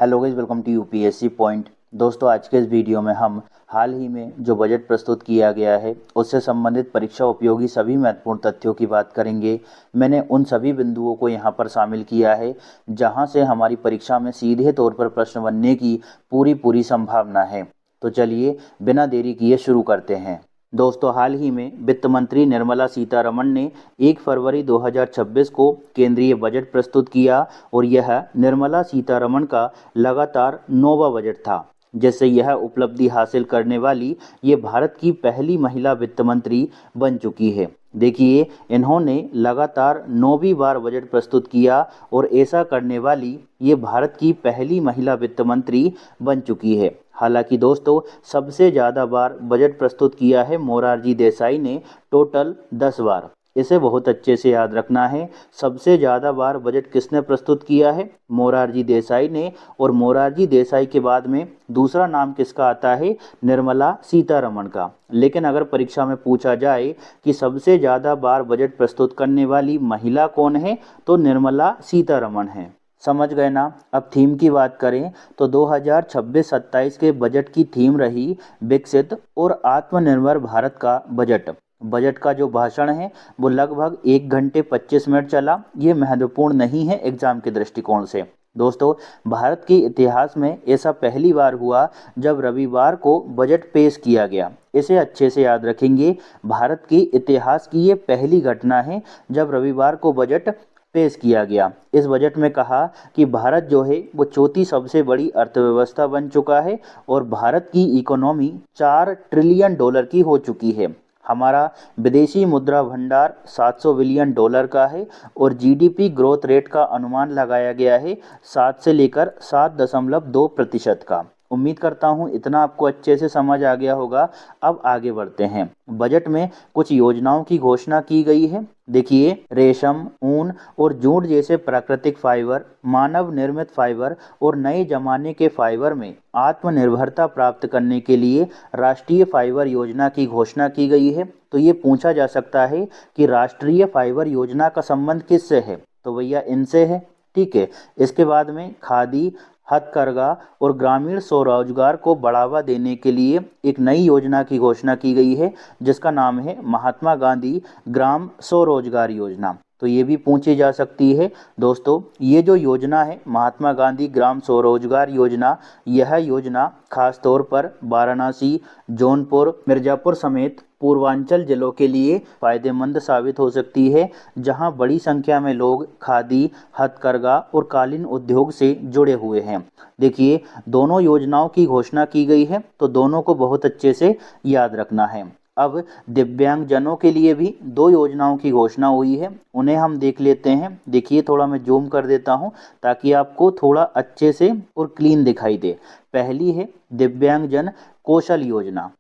Hello guys, welcome to UPSC point. दोस्तों, आज के इस वीडियो में हम हाल ही में जो बजट प्रस्तुत किया गया है उससे संबंधित परीक्षा उपयोगी सभी महत्वपूर्ण तथ्यों की बात करेंगे। मैंने उन सभी बिंदुओं को यहाँ पर शामिल किया है जहाँ से हमारी परीक्षा में सीधे तौर पर प्रश्न बनने की पूरी संभावना है। तो चलिए बिना देरी किए शुरू करते हैं। दोस्तों, हाल ही में वित्त मंत्री निर्मला सीतारमण ने 1 फरवरी 2026 को केंद्रीय बजट प्रस्तुत किया और यह निर्मला सीतारमण का लगातार 9वां बजट था, जिससे यह उपलब्धि हासिल करने वाली ये भारत की पहली महिला वित्त मंत्री बन चुकी है। देखिए, इन्होंने लगातार 9वीं बार बजट प्रस्तुत किया और ऐसा करने वाली ये भारत की पहली महिला वित्त मंत्री बन चुकी है। हालांकि दोस्तों, सबसे ज़्यादा बार बजट प्रस्तुत किया है मोरारजी देसाई ने, टोटल 10 बार। इसे बहुत अच्छे से याद रखना है। सबसे ज़्यादा बार बजट किसने प्रस्तुत किया है? मोरारजी देसाई ने। और मोरारजी देसाई के बाद में दूसरा नाम किसका आता है? निर्मला सीतारमण का। लेकिन अगर परीक्षा में पूछा जाए कि सबसे ज़्यादा बार बजट प्रस्तुत करने वाली महिला कौन है, तो निर्मला सीतारमण है। समझ गए ना? अब थीम की बात करें तो 2026-27 के बजट की थीम रही विकसित और आत्मनिर्भर भारत का बजट। बजट का जो भाषण है वो लगभग 1 घंटे 25 मिनट चला। ये महत्वपूर्ण नहीं है एग्जाम के दृष्टिकोण से। दोस्तों, भारत के इतिहास में ऐसा पहली बार हुआ जब रविवार को बजट पेश किया गया। इसे अच्छे से याद रखेंगे। भारत के इतिहास की ये पहली घटना है जब रविवार को बजट पेश किया गया। इस बजट में कहा कि भारत जो है वो चौथी सबसे बड़ी अर्थव्यवस्था बन चुका है और भारत की इकोनॉमी 4 ट्रिलियन डॉलर की हो चुकी है। हमारा विदेशी मुद्रा भंडार 700 बिलियन डॉलर का है और जीडीपी ग्रोथ रेट का अनुमान लगाया गया है 7 से लेकर 7.2% का। उम्मीद करता हूँ इतना आपको अच्छे से समझ आ गया होगा। अब आगे बढ़ते हैं। बजट में कुछ योजनाओं की घोषणा की गई है। देखिए, रेशम, ऊन और जूट जैसे प्राकृतिक फाइबर, मानव निर्मित फाइबर और नए जमाने के फाइबर में आत्मनिर्भरता प्राप्त करने के लिए राष्ट्रीय फाइबर योजना की घोषणा की गई है। तो ये पूछा जा सकता है कि राष्ट्रीय फाइबर योजना का संबंध किससे है? तो भैया इनसे है। ठीक है। इसके बाद में खादी, हथकरघा और ग्रामीण स्वरोजगार को बढ़ावा देने के लिए एक नई योजना की घोषणा की गई है जिसका नाम है महात्मा गांधी ग्राम स्वरोजगार योजना। तो ये भी पूछी जा सकती है। दोस्तों, ये जो योजना है महात्मा गांधी ग्राम स्वरोजगार योजना, यह योजना खास तौर पर वाराणसी, जौनपुर, मिर्ज़ापुर समेत पूर्वांचल जिलों के लिए फायदेमंद साबित हो सकती है, जहां बड़ी संख्या में लोग खादी, हथकरघा और कालीन उद्योग से जुड़े हुए हैं। देखिए, दोनों योजनाओं की घोषणा की गई है तो दोनों को बहुत अच्छे से याद रखना है। अब दिव्यांगजनों के लिए भी 2 योजनाओं की घोषणा हुई है, उन्हें हम देख लेते हैं। देखिए, थोड़ा मैं जूम कर देता हूं ताकि आपको थोड़ा अच्छे से और क्लीन दिखाई दे। पहली है दिव्यांगजन कौशल योजना।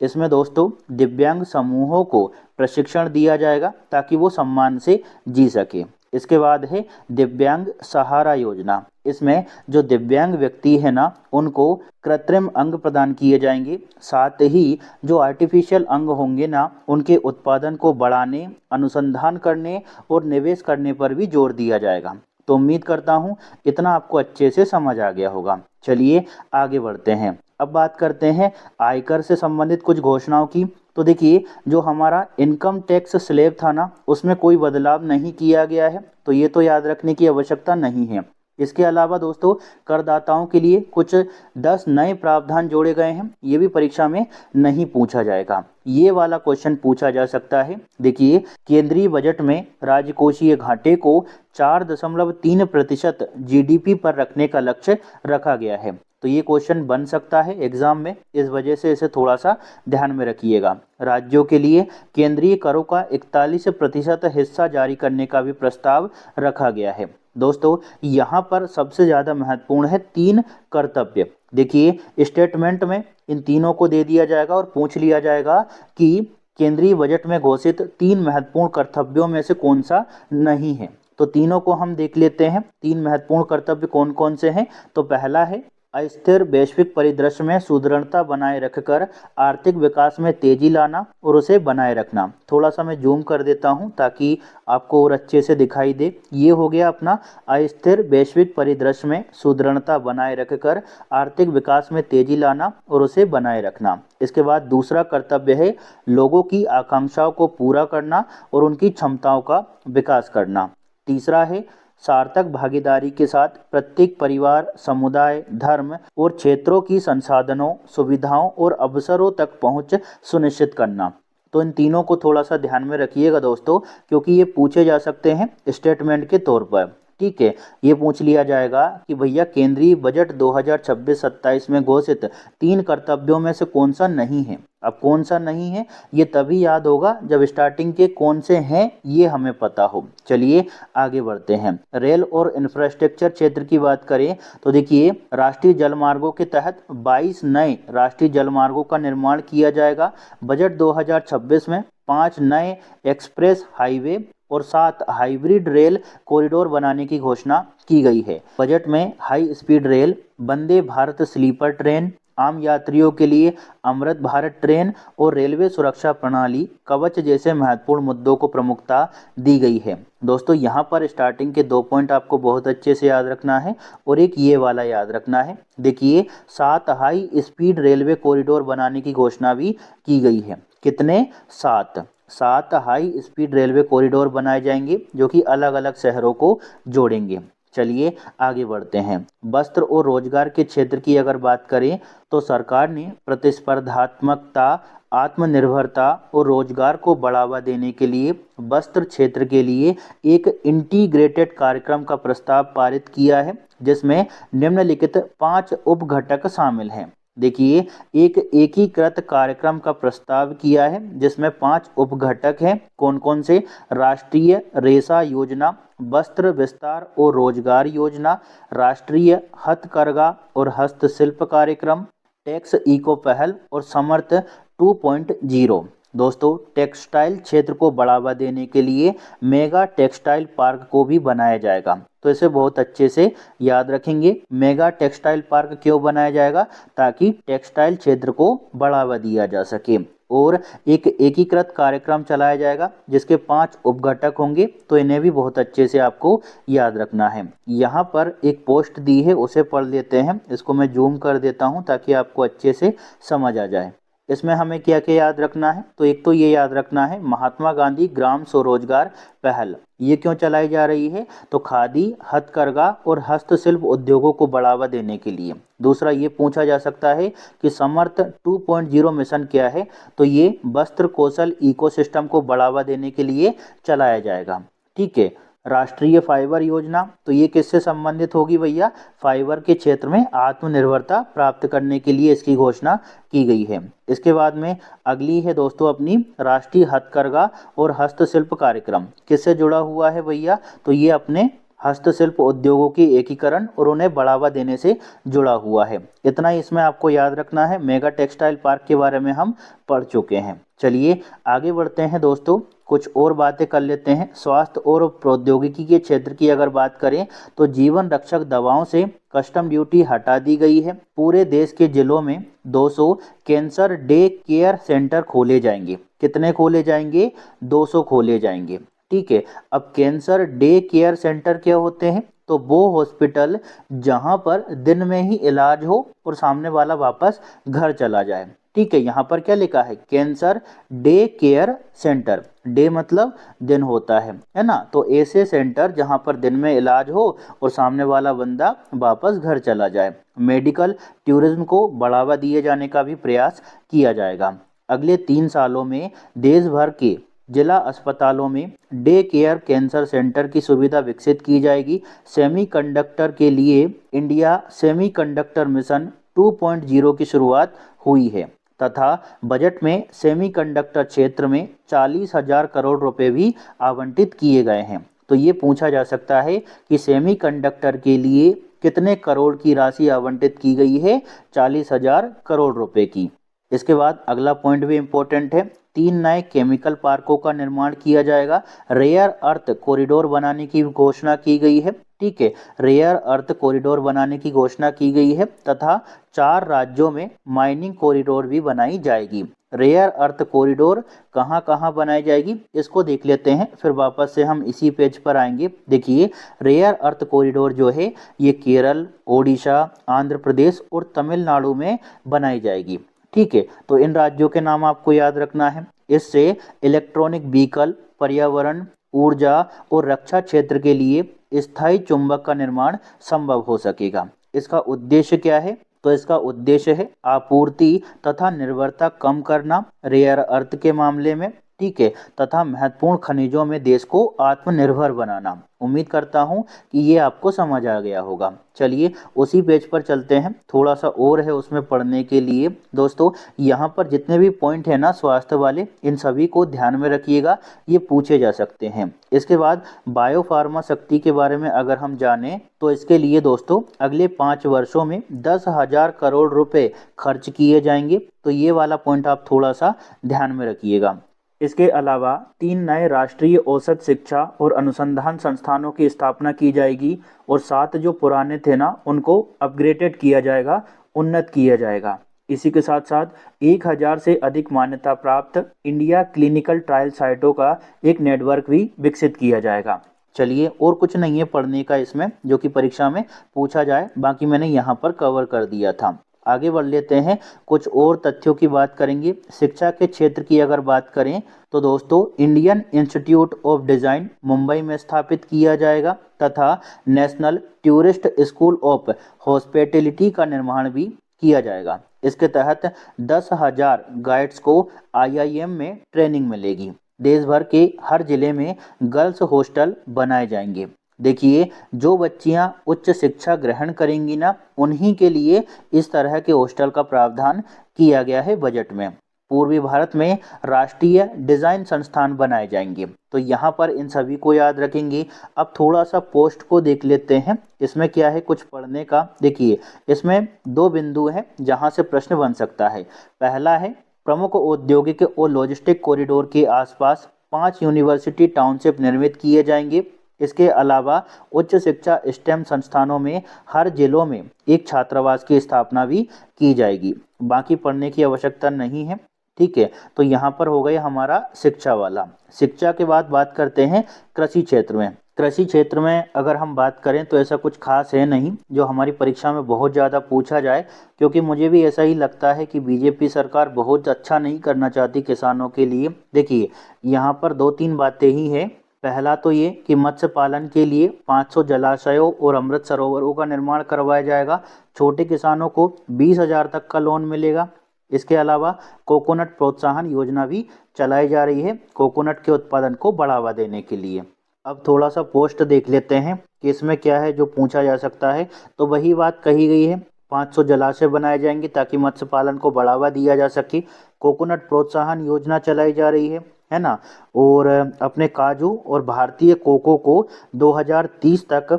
इसमें दोस्तों दिव्यांग समूहों को प्रशिक्षण दिया जाएगा ताकि वो सम्मान से जी सके। इसके बाद है दिव्यांग सहारा योजना। इसमें जो दिव्यांग व्यक्ति है ना, उनको कृत्रिम अंग प्रदान किए जाएंगे। साथ ही जो आर्टिफिशियल अंग होंगे ना, उनके उत्पादन को बढ़ाने, अनुसंधान करने और निवेश करने पर भी जोर दिया जाएगा। तो उम्मीद करता हूँ इतना आपको अच्छे से समझ आ गया होगा। चलिए आगे बढ़ते हैं। अब बात करते हैं आयकर से संबंधित कुछ घोषणाओं की। तो देखिए, जो हमारा इनकम टैक्स स्लैब था ना, उसमें कोई बदलाव नहीं किया गया है, तो ये तो याद रखने की आवश्यकता नहीं है। इसके अलावा दोस्तों करदाताओं के लिए कुछ 10 नए प्रावधान जोड़े गए हैं। ये भी परीक्षा में नहीं पूछा जाएगा। ये वाला क्वेश्चन पूछा जा सकता है। देखिए, केंद्रीय बजट में राजकोषीय घाटे को 4.3% जीडीपी पर रखने का लक्ष्य रखा गया है। तो ये क्वेश्चन बन सकता है एग्जाम में, इस वजह से इसे थोड़ा सा ध्यान में रखिएगा। राज्यों के लिए केंद्रीय करों का 41% हिस्सा जारी करने का भी प्रस्ताव रखा गया है। दोस्तों, यहाँ पर सबसे ज़्यादा महत्वपूर्ण है 3 कर्तव्य। देखिए, स्टेटमेंट में इन तीनों को दे दिया जाएगा और पूछ लिया जाएगा कि केंद्रीय बजट में घोषित 3 महत्वपूर्ण कर्तव्यों में से कौन सा नहीं है। तो तीनों को हम देख लेते हैं। 3 महत्वपूर्ण कर्तव्य कौन कौन से हैं। तो पहला है अस्थिर वैश्विक परिदृश्य में सुदृढ़ता बनाए रखकर आर्थिक विकास में तेजी लाना और उसे बनाए रखना। थोड़ा सा मैं जूम कर देता हूं ताकि आपको और अच्छे से दिखाई दे। ये हो गया अपना अस्थिर वैश्विक परिदृश्य में सुदृढ़ता बनाए रखकर आर्थिक विकास में तेजी लाना और उसे बनाए रखना। इसके बाद दूसरा कर्तव्य है लोगों की आकांक्षाओं को पूरा करना और उनकी क्षमताओं का विकास करना। तीसरा है सार्थक भागीदारी के साथ प्रत्येक परिवार, समुदाय, धर्म और क्षेत्रों की संसाधनों, सुविधाओं और अवसरों तक पहुंच सुनिश्चित करना। तो इन तीनों को थोड़ा सा ध्यान में रखिएगा दोस्तों, क्योंकि ये पूछे जा सकते हैं स्टेटमेंट के तौर पर। ठीक है, ये पूछ लिया जाएगा कि भैया केंद्रीय बजट 2026-27 में घोषित 3 कर्तव्यों में से कौन सा नहीं है। अब कौन सा नहीं है ये तभी याद होगा जब स्टार्टिंग के कौन से हैं ये हमें पता हो। चलिए आगे बढ़ते हैं। रेल और इंफ्रास्ट्रक्चर क्षेत्र की बात करें तो देखिए राष्ट्रीय जलमार्गों के तहत 22 नए राष्ट्रीय जलमार्गों का निर्माण किया जाएगा। बजट 2026 में 5 नए एक्सप्रेस हाईवे और 7 हाइब्रिड रेल कॉरिडोर बनाने की घोषणा की गई है। बजट में high speed rail, Vande Bharat sleeper train, आम यात्रियों के लिए अमृत भारत ट्रेन और रेलवे सुरक्षा प्रणाली कवच जैसे महत्वपूर्ण मुद्दों को प्रमुखता दी गई है। दोस्तों यहाँ पर स्टार्टिंग के 2 पॉइंट आपको बहुत अच्छे से याद रखना है और एक ये वाला याद रखना है। देखिए 7 हाई स्पीड रेलवे कॉरिडोर बनाने की घोषणा भी की गई है। कितने? 7 हाई स्पीड रेलवे कॉरिडोर बनाए जाएंगे जो कि अलग अलग शहरों को जोड़ेंगे। चलिए आगे बढ़ते हैं। वस्त्र और रोजगार के क्षेत्र की अगर बात करें तो सरकार ने प्रतिस्पर्धात्मकता, आत्मनिर्भरता और रोजगार को बढ़ावा देने के लिए वस्त्र क्षेत्र के लिए एक इंटीग्रेटेड कार्यक्रम का प्रस्ताव पारित किया है, जिसमें निम्नलिखित 5 उपघटक शामिल हैं। देखिए एक एकीकृत कार्यक्रम का प्रस्ताव किया है जिसमें 5 उपघटक हैं। कौन कौन से? राष्ट्रीय रेशा योजना, वस्त्र विस्तार और रोजगार योजना, राष्ट्रीय हथकरघा और हस्तशिल्प कार्यक्रम, टैक्स इको पहल और समर्थ 2.0। दोस्तों टेक्सटाइल क्षेत्र को बढ़ावा देने के लिए मेगा टेक्सटाइल पार्क को भी बनाया जाएगा। तो इसे बहुत अच्छे से याद रखेंगे। मेगा टेक्सटाइल पार्क क्यों बनाया जाएगा? ताकि टेक्सटाइल क्षेत्र को बढ़ावा दिया जा सके। और एक एकीकृत कार्यक्रम चलाया जाएगा जिसके 5 उपघटक होंगे, तो इन्हें भी बहुत अच्छे से आपको याद रखना है। यहाँ पर एक पोस्ट दी है उसे पढ़ लेते हैं। इसको मैं जूम कर देता हूँ ताकि आपको अच्छे से समझ आ जाए। इसमें हमें क्या क्या याद रखना है? तो एक तो ये याद रखना है महात्मा गांधी ग्राम स्वरोजगार पहल। ये क्यों चलाई जा रही है? तो खादी, हथकरघा और हस्तशिल्प उद्योगों को बढ़ावा देने के लिए। दूसरा ये पूछा जा सकता है कि समर्थ 2.0 मिशन क्या है? तो ये वस्त्र कौशल इकोसिस्टम को बढ़ावा देने के लिए चलाया जाएगा। ठीक है। राष्ट्रीय फाइबर योजना, तो ये किससे संबंधित होगी भैया? फाइबर के क्षेत्र में आत्मनिर्भरता प्राप्त करने के लिए इसकी घोषणा की गई है। इसके बाद में अगली है दोस्तों अपनी राष्ट्रीय हथकरघा और हस्तशिल्प कार्यक्रम। किससे जुड़ा हुआ है भैया? तो ये अपने हस्तशिल्प उद्योगों की एकीकरण और उन्हें बढ़ावा देने से जुड़ा हुआ है। इतना ही इसमें आपको याद रखना है। मेगा टेक्सटाइल पार्क के बारे में हम पढ़ चुके हैं। चलिए आगे बढ़ते हैं दोस्तों, कुछ और बातें कर लेते हैं। स्वास्थ्य और प्रौद्योगिकी के क्षेत्र की अगर बात करें तो जीवन रक्षक दवाओं से कस्टम ड्यूटी हटा दी गई है। पूरे देश के जिलों में 200 कैंसर डे केयर सेंटर खोले जाएंगे। कितने खोले जाएंगे? 200 खोले जाएंगे। ठीक है। अब कैंसर डे केयर सेंटर क्या होते हैं? तो वो हॉस्पिटल जहां पर दिन में ही इलाज हो और सामने वाला वापस घर चला जाए। ठीक है, यहाँ पर क्या लिखा है? Cancer day care centre. Day मतलब दिन होता है ना? तो ऐसे सेंटर जहां पर दिन में इलाज हो और सामने वाला बंदा वापस घर चला जाए। मेडिकल टूरिज्म को बढ़ावा दिए जाने का भी प्रयास किया जाएगा। अगले 3 सालों में देश भर के जिला अस्पतालों में डे केयर कैंसर सेंटर की सुविधा विकसित की जाएगी। सेमीकंडक्टर के लिए इंडिया सेमीकंडक्टर मिशन 2.0 की शुरुआत हुई है तथा बजट में सेमीकंडक्टर क्षेत्र में 40,000 करोड़ रुपए भी आवंटित किए गए हैं। तो ये पूछा जा सकता है कि सेमीकंडक्टर के लिए कितने करोड़ की राशि आवंटित की गई है? 40,000 करोड़ रुपए की। इसके बाद अगला पॉइंट भी इम्पोर्टेंट है। 3 नए केमिकल पार्कों का निर्माण किया जाएगा। रेयर अर्थ कॉरिडोर बनाने की घोषणा की गई है। ठीक है, रेयर अर्थ कॉरिडोर बनाने की घोषणा की गई है तथा 4 राज्यों में माइनिंग कॉरिडोर भी बनाई जाएगी। रेयर अर्थ कॉरिडोर कहाँ कहाँ बनाई जाएगी इसको देख लेते हैं, फिर वापस से हम इसी पेज पर आएंगे। देखिए, रेयर अर्थ कॉरिडोर जो है ये केरल, ओडिशा, आंध्र प्रदेश और तमिलनाडु में बनाई जाएगी। ठीक है, तो इन राज्यों के नाम आपको याद रखना है। इससे इलेक्ट्रॉनिक व्हीकल, पर्यावरण, ऊर्जा और रक्षा क्षेत्र के लिए स्थायी चुंबक का निर्माण संभव हो सकेगा। इसका उद्देश्य क्या है? तो इसका उद्देश्य है आपूर्ति तथा निर्भरता कम करना रेयर अर्थ के मामले में, ठीक है, तथा महत्वपूर्ण खनिजों में देश को आत्मनिर्भर बनाना। उम्मीद करता हूं कि ये आपको समझ आ गया होगा। चलिए उसी पेज पर चलते हैं, थोड़ा सा और है उसमें पढ़ने के लिए। दोस्तों, यहाँ पर जितने भी पॉइंट है ना स्वास्थ्य वाले, इन सभी को ध्यान में रखिएगा, ये पूछे जा सकते हैं। इसके बाद बायोफार्मा शक्ति के बारे में अगर हम जानें तो इसके लिए दोस्तों अगले 5 वर्षों में 10,000 करोड़ रुपए खर्च किए जाएंगे। तो ये वाला पॉइंट आप थोड़ा सा ध्यान में रखिएगा। इसके अलावा 3 नए राष्ट्रीय औसत शिक्षा और अनुसंधान संस्थानों की स्थापना की जाएगी और 7 जो पुराने थे ना उनको अपग्रेडेड किया जाएगा, उन्नत किया जाएगा। इसी के साथ साथ 1000 से अधिक मान्यता प्राप्त इंडिया क्लिनिकल ट्रायल साइटों का एक नेटवर्क भी विकसित किया जाएगा। चलिए, और कुछ नहीं है पढ़ने का इसमें जो कि परीक्षा में पूछा जाए, बाकी मैंने यहाँ पर कवर कर दिया था। आगे बढ़ लेते हैं, कुछ और तथ्यों की बात करेंगे। शिक्षा के क्षेत्र की अगर बात करें तो दोस्तों Indian institute of design Mumbai में स्थापित किया जाएगा तथा national tourist school of hospitality का निर्माण भी किया जाएगा। इसके तहत 10,000 गाइड्स को IIM में ट्रेनिंग मिलेगी। देश भर के हर जिले में गर्ल्स हॉस्टल बनाए जाएंगे। देखिए, जो बच्चियां उच्च शिक्षा ग्रहण करेंगी ना, उन्हीं के लिए इस तरह के हॉस्टल का प्रावधान किया गया है बजट में। पूर्वी भारत में राष्ट्रीय डिजाइन संस्थान बनाए जाएंगे। तो यहाँ पर इन सभी को याद रखेंगे। अब थोड़ा सा पोस्ट को देख लेते हैं, इसमें क्या है कुछ पढ़ने का। देखिए, इसमें 2 बिंदु हैं जहाँ से प्रश्न बन सकता है। पहला है प्रमुख औद्योगिक और लॉजिस्टिक कॉरिडोर के आसपास 5 यूनिवर्सिटी टाउनशिप निर्मित किए जाएंगे। इसके अलावा उच्च शिक्षा स्टेम संस्थानों में हर जिलों में एक छात्रावास की स्थापना भी की जाएगी। बाकी पढ़ने की आवश्यकता नहीं है, ठीक है। तो यहाँ पर हो गया हमारा शिक्षा वाला। शिक्षा के बाद बात करते हैं कृषि क्षेत्र में। कृषि क्षेत्र में अगर हम बात करें तो ऐसा कुछ खास है नहीं जो हमारी परीक्षा में बहुत ज़्यादा पूछा जाए, क्योंकि मुझे भी ऐसा ही लगता है कि बीजेपी सरकार बहुत अच्छा नहीं करना चाहती किसानों के लिए। देखिए, यहाँ पर 2-3 बातें ही हैं। पहला तो ये कि मत्स्य पालन के लिए 500 जलाशयों और अमृत सरोवरों का निर्माण करवाया जाएगा। छोटे किसानों को 20,000 तक का लोन मिलेगा। इसके अलावा कोकोनट प्रोत्साहन योजना भी चलाई जा रही है कोकोनट के उत्पादन को बढ़ावा देने के लिए। अब थोड़ा सा पोस्ट देख लेते हैं कि इसमें क्या है जो पूछा जा सकता है। तो वही बात कही गई है, 500 जलाशय बनाए जाएंगे ताकि मत्स्य पालन को बढ़ावा दिया जा सके। कोकोनट प्रोत्साहन योजना चलाई जा रही है ना। और अपने काजू और भारतीय कोको को 2030 तक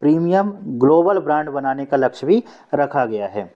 प्रीमियम ग्लोबल ब्रांड बनाने का लक्ष्य भी रखा गया है।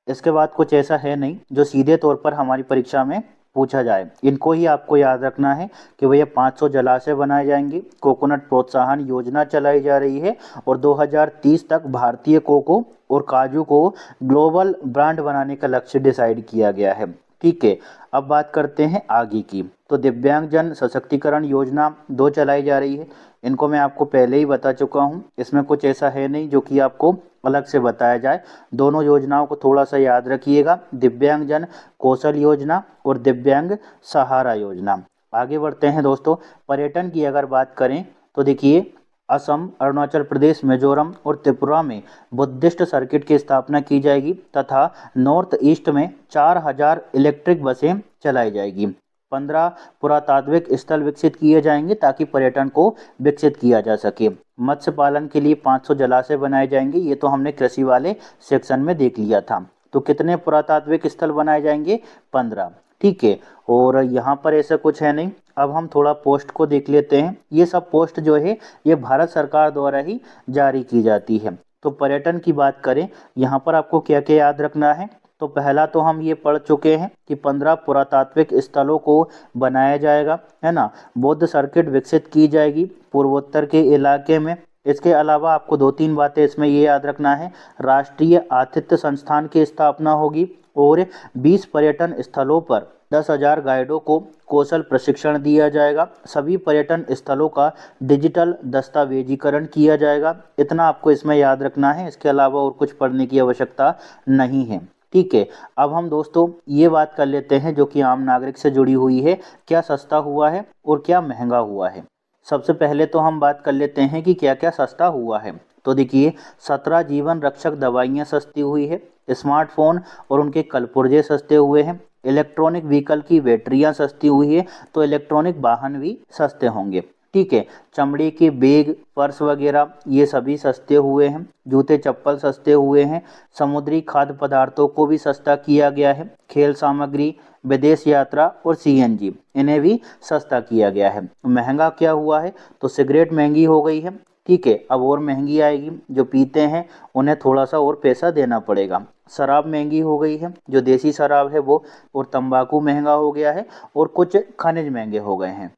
इसके बाद कुछ ऐसा है नहीं जो सीधे तौर पर हमारी परीक्षा में पूछा जाए। इनको ही आपको याद रखना है कि भैया 500 जलाशय बनाए जाएंगे, कोकोनट प्रोत्साहन योजना चलाई जा रही है और 2030 तक भारतीय कोको और काजू को ग्लोबल ब्रांड बनाने का लक्ष्य डिसाइड किया गया है। ठीक है, अब बात करते हैं आगे की। तो दिव्यांगजन सशक्तिकरण योजना 2 चलाई जा रही है। इनको मैं आपको पहले ही बता चुका हूँ, इसमें कुछ ऐसा है नहीं जो कि आपको अलग से बताया जाए। दोनों योजनाओं को थोड़ा सा याद रखिएगा, दिव्यांगजन कौशल योजना और दिव्यांग सहारा योजना। आगे बढ़ते हैं दोस्तों, पर्यटन की अगर बात करें तो देखिए, असम, अरुणाचल प्रदेश, मिजोरम और त्रिपुरा में बुद्धिस्ट सर्किट की स्थापना की जाएगी तथा नॉर्थ ईस्ट में 4000 इलेक्ट्रिक बसें चलाई जाएगी। 15 पुरातात्विक स्थल विकसित किए जाएंगे ताकि पर्यटन को विकसित किया जा सके। मत्स्य पालन के लिए 500 जलाशय बनाए जाएंगे, ये तो हमने कृषि वाले सेक्शन में देख लिया था। तो कितने पुरातात्विक स्थल बनाए जाएंगे? 15, ठीक है। और यहाँ पर ऐसा कुछ है नहीं। अब हम थोड़ा पोस्ट को देख लेते हैं। ये सब पोस्ट जो है ये भारत सरकार द्वारा ही जारी की जाती है। तो पर्यटन की बात करें, यहाँ पर आपको क्या क्या याद रखना है। तो पहला तो हम ये पढ़ चुके हैं कि 15 पुरातात्विक स्थलों को बनाया जाएगा, है ना। बौद्ध सर्किट विकसित की जाएगी पूर्वोत्तर के इलाके में। इसके अलावा आपको 2-3 बातें इसमें ये याद रखना है। राष्ट्रीय आतिथ्य संस्थान की स्थापना होगी और 20 पर्यटन स्थलों पर 10,000 गाइडों को कौशल प्रशिक्षण दिया जाएगा। सभी पर्यटन स्थलों का डिजिटल दस्तावेजीकरण किया जाएगा। इतना आपको इसमें याद रखना है, इसके अलावा और कुछ पढ़ने की आवश्यकता नहीं है। ठीक है, अब हम दोस्तों ये बात कर लेते हैं जो कि आम नागरिक से जुड़ी हुई है, क्या सस्ता हुआ है और क्या महंगा हुआ है। सबसे पहले तो हम बात कर लेते हैं कि क्या क्या सस्ता हुआ है। तो देखिए, 17 जीवन रक्षक दवाइयाँ सस्ती हुई है, स्मार्टफोन और उनके कलपुर्जे सस्ते हुए हैं, इलेक्ट्रॉनिक व्हीकल की बैटरियाँ सस्ती हुई है, तो इलेक्ट्रॉनिक वाहन भी सस्ते होंगे। ठीक है, चमड़े के बैग, पर्स वगैरह ये सभी सस्ते हुए हैं, जूते चप्पल सस्ते हुए हैं, समुद्री खाद्य पदार्थों को भी सस्ता किया गया है, खेल सामग्री, विदेश यात्रा और सीएनजी इन्हें भी सस्ता किया गया है। महंगा क्या हुआ है, तो सिगरेट महंगी हो गई है। ठीक है, अब और महंगी आएगी, जो पीते हैं उन्हें थोड़ा सा और पैसा देना पड़ेगा। शराब महंगी हो गई है, जो देसी शराब है वो, और तंबाकू महंगा हो गया है, और कुछ खनिज महंगे हो गए हैं।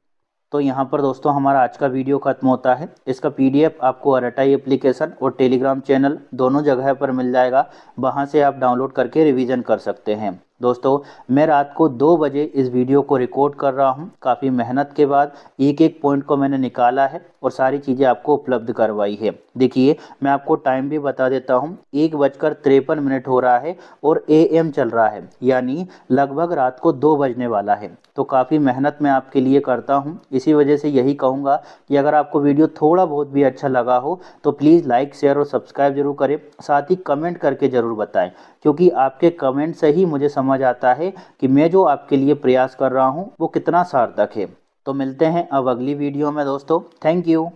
तो यहाँ पर दोस्तों हमारा आज का वीडियो खत्म होता है। इसका पीडीएफ आपको आरटीआई एप्लीकेशन और टेलीग्राम चैनल दोनों जगह पर मिल जाएगा, वहाँ से आप डाउनलोड करके रिवीजन कर सकते हैं। दोस्तों, मैं रात को 2 बजे इस वीडियो को रिकॉर्ड कर रहा हूँ। काफ़ी मेहनत के बाद एक एक पॉइंट को मैंने निकाला है और सारी चीज़ें आपको उपलब्ध करवाई है। देखिए, मैं आपको टाइम भी बता देता हूँ, 1:53 हो रहा है और AM चल रहा है, यानी लगभग रात को 2 बजने वाला है। तो काफ़ी मेहनत मैं आपके लिए करता हूँ। इसी वजह से यही कहूँगा कि अगर आपको वीडियो थोड़ा बहुत भी अच्छा लगा हो तो प्लीज़ लाइक, शेयर और सब्सक्राइब जरूर करें। साथ ही कमेंट करके ज़रूर बताएं, क्योंकि आपके कमेंट से ही मुझे समझ आता है कि मैं जो आपके लिए प्रयास कर रहा हूँ वो कितना सार्थक है। तो मिलते हैं अब अगली वीडियो में दोस्तों। Thank you.